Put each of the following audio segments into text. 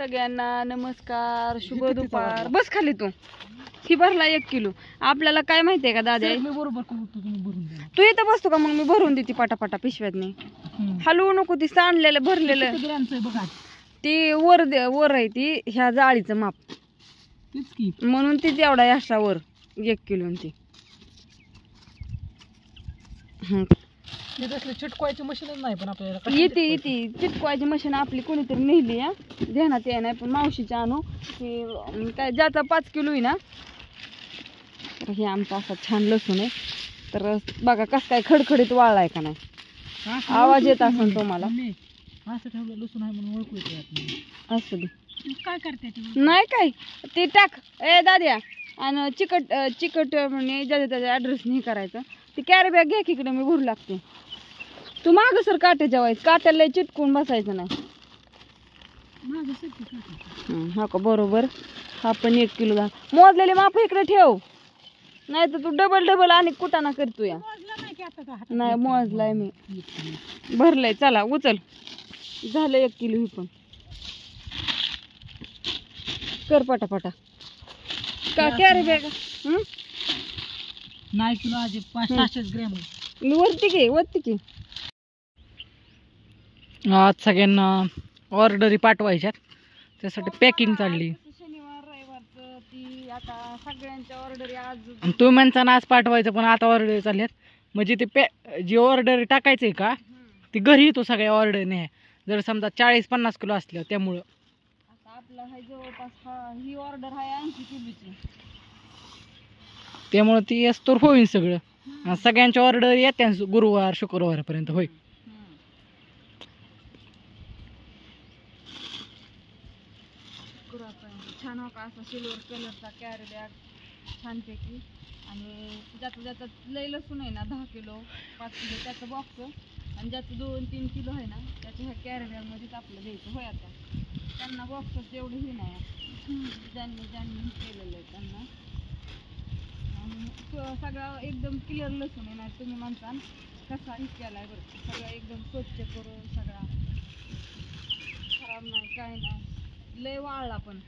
सगळ्यांना नमस्कार, शुभ दुपार. बस खाली तू. ही भरला 1 किलो. आपल्याला काय माहितीये का दादा, तू इथं बसतो का मग मी भरून देते पटापटा पिशव्यातनी. हलवू नको, ती सांडलेलं भरलेलं ती वर वर आहे ती ह्या जाळीचं माप, म्हणून ती तेवढा एक्स्ट्रा वर 1 किलो ती. चिटकवायची मशीन नाही, पण आपल्याला येते चिटकवायची मशीन आपली कोणीतरी नेली या ध्यानात ये नाही, पण मावशीच्या आणू की काय ज्याचा 5 किलो आहे ना. तर हे आमचा असा छान लसूण आहे. तर बघा कस काय खडखडीत वाळलाय का नाही, आवाज येत असेल तुम्हाला. असं ठेवलं लसूण आहे म्हणून ओळखू येते. असं दे काय करते नाही काय ते टाक ए दाद्या. आणि चिकट म्हणजे ज्याच्या त्याचा ॲड्रेस नाही करायचं. ती कॅरी बॅग घ्या की इकडे, मी भरू लागते. तू मागं सर काट्याच्या वाईस, काट्याला चिटकून बसायचं नाही. हा का बरोबर. हा पण 1 किलो घाल. मोजलेले माप इकडे ठेव, नाही तर तू डबल आणि कुटाणा करतो या. नाही मोजलाय मी, भरलंय. चला उचल, झालं 1 किलो. ही पण कर पटापटा. का कॅरी बॅग नाही किलो आज 500 ग्रॅम वरती की. आज सगळ्यांना ऑर्डरी पाठवायच्यात, त्यासाठी पॅकिंग चालली. शनिवार रविवारचं ती आता सगळ्यांच्या ऑर्डरी आज. तुम्ही म्हणता ना आज पाठवायचं, पण आता ऑर्डर चालल्यात. म्हणजे ते जी ऑर्डर टाकायचंय का ती घरी येतो सगळ्या ऑर्डरने. जर समजा 40-50 किलो असल्या, त्यामुळं आता आपला हाय जवळपास ही ऑर्डर आहे 80 किलोची. त्यामुळे ती असतो होईल सगळं. सगळ्यांच्या ऑर्डर येत्या गुरुवार शुक्रवारपर्यंत होईल. छान हो का असा सिल्वर कलरचा कॅरी बॅग छानपैकी. आणि ज्याचं लय लसूण आहे ना 10 किलो 5 किलो त्याचं बॉक्स, आणि ज्याचं 2-3 किलो आहे ना त्याच्या ह्या कॅरी बॅगमध्येच आपलं द्यायचं. होय आता त्यांना बॉक्सच एवढं हे नाही, ज्यांनी केलेलं आहे त्यांना. आणि सगळं एकदम क्लिअर लसूण आहे. नाही तुम्ही म्हणता कसा हे केलाय बरं, सगळं एकदम स्वच्छ करून सगळा खराब नाही काय नाही. लय वाळला पण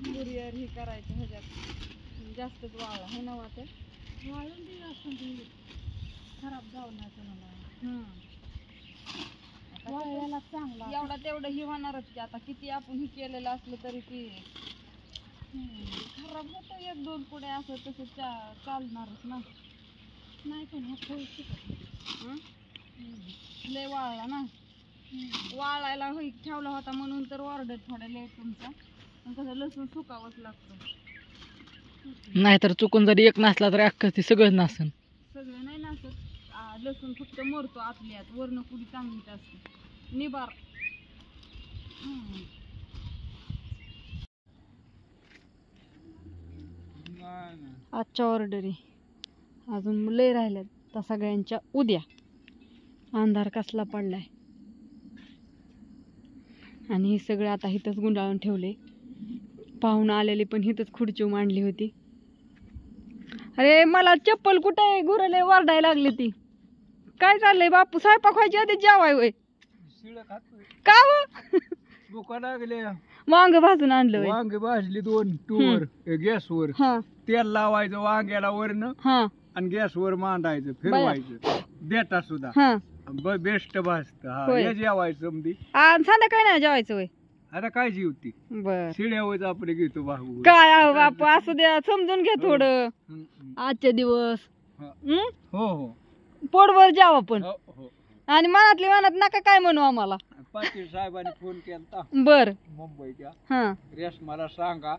कुरिअर ही करायचं ह्याच्यात जास्तच वाळला आहे ना. वाटत वाळून दिलं असं खराब जाऊ नाही मला. वाळल्याला चांगला एवढा तेवढं ही होणारच की. आता किती आपण ही केलेलं असलं तरी की खराब होतं 1-2 पुढे असं तसं चालणारच ना. नाही पण ह्या लय वाळला ना. वाळायला ठेवला होता म्हणून तर ऑर्डर थोडा लेट तुमचा. पण कसं लसूण सुकावंच लागतं, नाहीतर चुकून जरी एक नसला तर अख्खं ते सगळं नासन. सगळं नाही नासत. लसूण फक्त मरतो आतल्यात, वरण पुढी चांगलीच असते निबार. आजच्या ऑर्डरी अजून लय राहिल्यात, तर सगळ्यांच्या उद्या. अंधार कसला पडलाय. आणि हे सगळं आता इथंच गुंडाळून ठेवले. पाहुणं आलेली पण इथंच खुर्ची मांडली होती. अरे मला चप्पल कुठे आहे, गुरले वरडायला लागली ती. काय चाललंय बापू, स्वयंपाक व्हायची आधी जेवाय होय का भुका लागल्या. वांग भाजून आणलं होय. वांगे भाजली 2 टूवर गॅसवर. तेल लावायचं वांग्याला वरनं आणि गॅसवर मांडायचं, फिरवायचं. देटा सुद्धा बेस्ट भाजत. हे जेवायचं समधी. संध्याकाळी नाही जेवायचं होय. आता काय जेवती बर शिड्यावर आपण घेतो भाऊ. काय आहो बापू, असू द्या, समजून घे थोडं. आजचे दिवस हो पोटभर जेवा पण. हो. आणि मनातली मनात नका काय म्हणू आम्हाला. पाटील साहेबांनी फोन केला बर मुंबईच्या. रेशमाला सांगा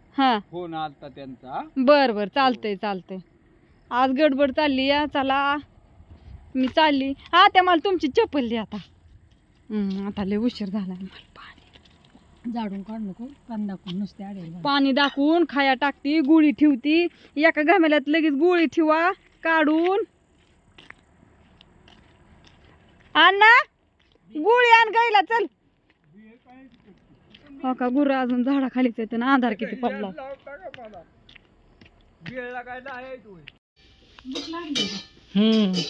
फोन आलता त्यांचा. बर चालतंय. आज गडबड चालली या. चला मी चालली. त्या मला तुमची चप्पल द्या आता. आता लय उशीर झाला. मला पाणी झाडून काढ नको, पाणी दाखवून नुसते आडे. पाणी दाखवून खाया टाकती, गुळी ठेवती. एका घामेल्यात लगेच गुळी ठेवा काढून. अण्णा गुळी आण गायला चल. हो का गुरु अजून झाडाखालीच येते ना. अंधार किती पडला.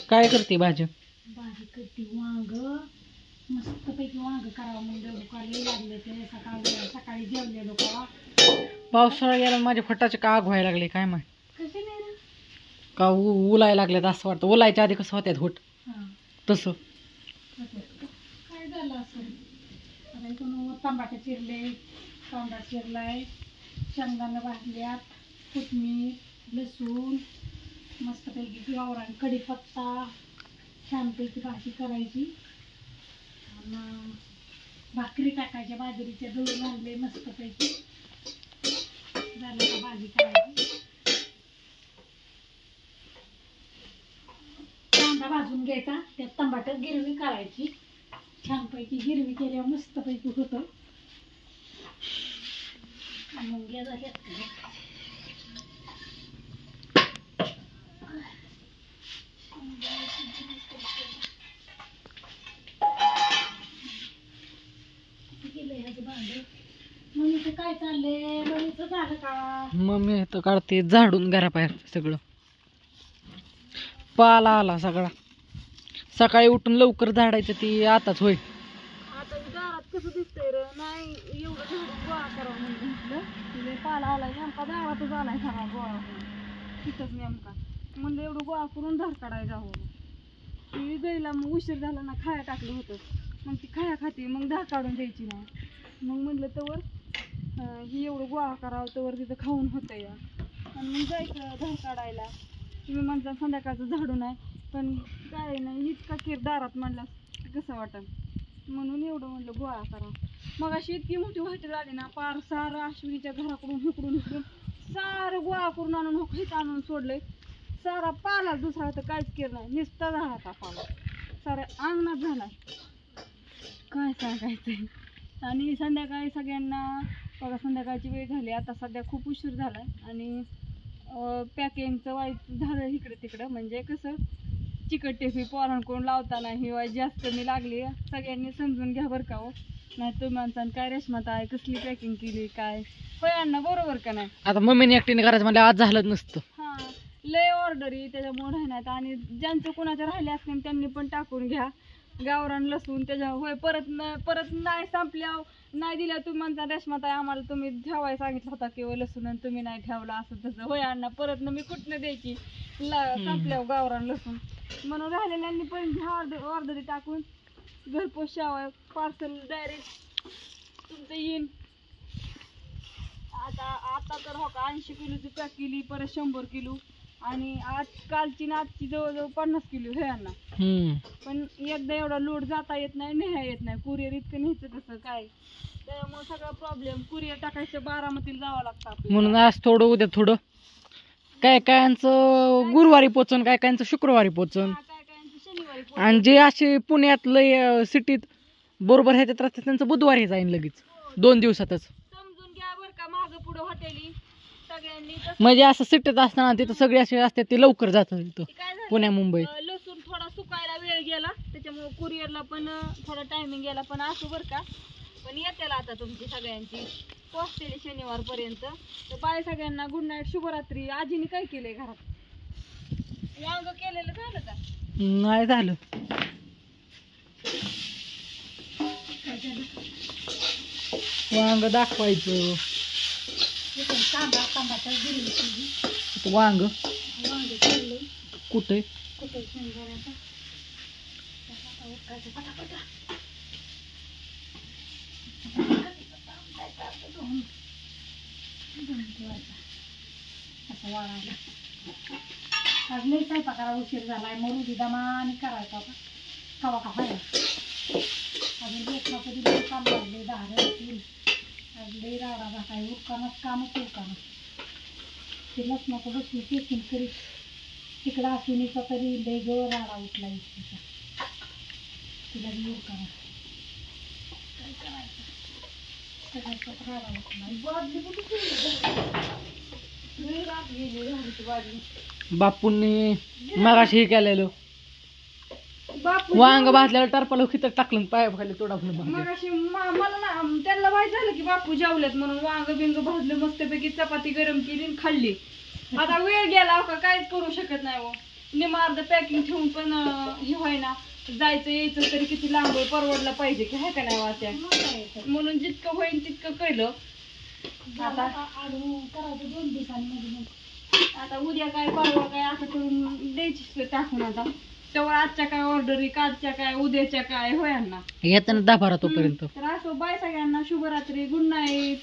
काय करते भाजी? करते वांग मस्तपैकी वांग करावं म्हणजे दुकानला लागले ते सकाळी जेवलेलो पावसाळा गेला माझ्या फटाचे का आग व्हायला लागले काय माहिती का उलायला लागलेत असं वाटतं. उलायच्या आधी कसं होत्यात होट तसं काय झालं असं. आता इथून तांबाटे चिरले, कांदा चिरलाय, शेंगदाणा भाजल्यात, कोथिंबीर, लसूण, मस्तपैकी गावरान कढीपत्ता, छानपैकी भाजी करायची आणि भाकरी टाकायच्या बाजरीच्या दळून आणले मस्तपैकी झालं का भाजी करायची. कांदा भाजून घ्यायचा, त्यात टमाटर गिरवी करायची, छानपैकी गिरवी केल्यावर मस्तपैकी होतं. मुंग्या झाल्यात मम्मीचं काय चाललंय? मम्मीचं झालं का? मम्मी तर काढते झाडून घराबाहेर सगळं. पाला आला सगळा. सकाळी उठून लवकर झाडायचं ती आताच होय. आता दारात कसं दिसतंय रे, नाही एवढं झाडून गोळा करावं म्हणून म्हटलं. तिथे पाला आलाय नेमका दारातच आलाय सगळा गोळा करून तिथंच नेमका. म्हणलं एवढं गोळा करून धार काढायला जावं. ती गाईला मग उशीर झाला ना, खाया टाकलं होतं. मग ती खाया खाते, मग धार काढून द्यायची नाही. मग म्हणलं तवर ही एवढं गोळा करावं तवर तिथं खाऊन होतं या. आणि मग जायचं धार काढायला. तुम्ही म्हणता संध्याकाळचं झाडून आहे, पण काय नाही इतका किर दारात म्हणलं कसं वाटतं. म्हणून एवढं म्हणलं गोळा करा. मग अशी इतकी मोठी व्हायची आली ना, पार सारं अश्विनीच्या घराकडून इकडून सारं गोळा करून आणून हित आणून सोडलंय. सारा पाला दुसरा तर काहीच केलं नाही, नुसता झाडाचा पाला साऱ्या अंगणात झाला. काय सांगायचं. आणि संध्याकाळी सगळ्यांना बघा संध्याकाळची वेळ झाली. आता सध्या खूप उशीर झाला आणि पॅकिंगचं वाईट झालं इकडे तिकडं. म्हणजे कसं चिकट टेफी पोरांकडून लावताना ही वाईट जास्त मी लागली. सगळ्यांनी समजून घ्या बरं का हो. नाही तुम्ही माणसानं काय रेशमात आहे कसली पॅकिंग केली काय होय अण्णा, बरोबर का नाही. आता मम्मीने एकटीने करायचं म्हणजे आज झालं नसतं. हां लय ऑर्डरी त्याच्यामुळे राहण्यात. आणि ज्यांचं कोणाच्या राहिले असतील त्यांनी पण टाकून घ्या गावरान लसूण त्याच्या होय. परत नाही संपल्या नाही दिल्या तुम्ही म्हणता रेशमात आहे आम्हाला तुम्ही ठेवायला सांगितलं होता किंवा लसूण आणि तुम्ही नाही ठेवला असं तसं होय अण्णा. परत मी कुठनं द्यायची संपल्या गावरान लसूण. म्हणून राहिलेल्यांनी पण घ्या ऑर्डरी टाकून घरपोच शेवाय पार्सल डायरेक्ट तुमचं येईन. आता तर हो का 80 किलोची पॅक केली, परत 100 किलो आणि आज कालची ना आजची जवळजवळ 50 किलो हे अण्णा. पण एकदा एवढा लोड जाता येत नाही, नेहा येत नाही. कुरिअर इतकं न्यायचं कसं काय, त्यामुळे सगळा प्रॉब्लेम. कुरिअर टाकायचं बारामतीला जावं लागतं म्हणून आज थोडं उद्या थोडं. काय कायांचं गुरुवारी पोचन, काय कायांचं शुक्रवारी पोचन. शनिवारी. आणि जे असे पुण्यातलं सिटीत बरोबर ह्याच्यात राहतात त्यांचं बुधवारी जाईन लगेच 2 दिवसातच. समजून घ्या बरं का. मागं पुढं हॉटेली सगळ्यांनी म्हणजे असं सिटीत असताना तिथं सगळे असे असतात ते लवकर जातात तिथं काय झालं, पुण्या मुंबईत. लसूण थोडा सुकायला वेळ गेला त्याच्यामुळे कुरिअरला पण थोडा टायमिंग गेला. पण असं बरं का, पण येतेला आता तुमची सगळ्यांची पोचतेली शनिवारपर्यंत. तर बाय सगळ्यांना गुड नाईट, शुभरात्री. आजीने काय केलंय घरात? वांग केलेलं झालं का? नाही झालं. वांग दाखवायचं. वांग कुठे आज लई स्वयंपाकाला उशीर झालाय. मरुदी दमाने करायचा होता कवा का व्हायला. अजून लेकरं कधी लई काम लागले 10 येतील. आज लई राडा झालाय. उरकानच कामच उरकानच. ते लसणाचं बसली पेकिंग करीत तिकडं अश्विनीचा तरी लई ग राडा उठला इतकीचा. तिला बी उरकानच काय करायचं. सगळ्याचाच राडा उठला. बादली कुठे बापूंनी मगाशी हे केलेलं वांग भाजल्यावर टरपाला खिचत टाकलं पाय खाली तोडा. मग अशी मला ना त्यांना माहित झालं की बापू जेवलेत म्हणून वांग बिंग भाजलं मस्तपैकी, चपाती गरम केली आणि खाल्ली. आता वेळ गेला का काहीच करू शकत नाही हो. निमा अर्ध पॅकिंग ठेवून पण हे व्हायना. जायचं यायचं तरी किती लांब आहे, परवडलं पाहिजे की हाय का नाही वाट्या. म्हणून जितकं होईल तितकं केलं. आता करायचं 2 दिवसांनी मध्ये आता उद्या काय परवा काय असं करून द्यायची टाकून. आता तेव्हा आजच्या काय ऑर्डरी, कालच्या काय, उद्याच्या काय होय ना. येताना 10-12 तोपर्यंत. तर असो, बाय सगळ्यांना, शुभरात्री, गुड नाईट.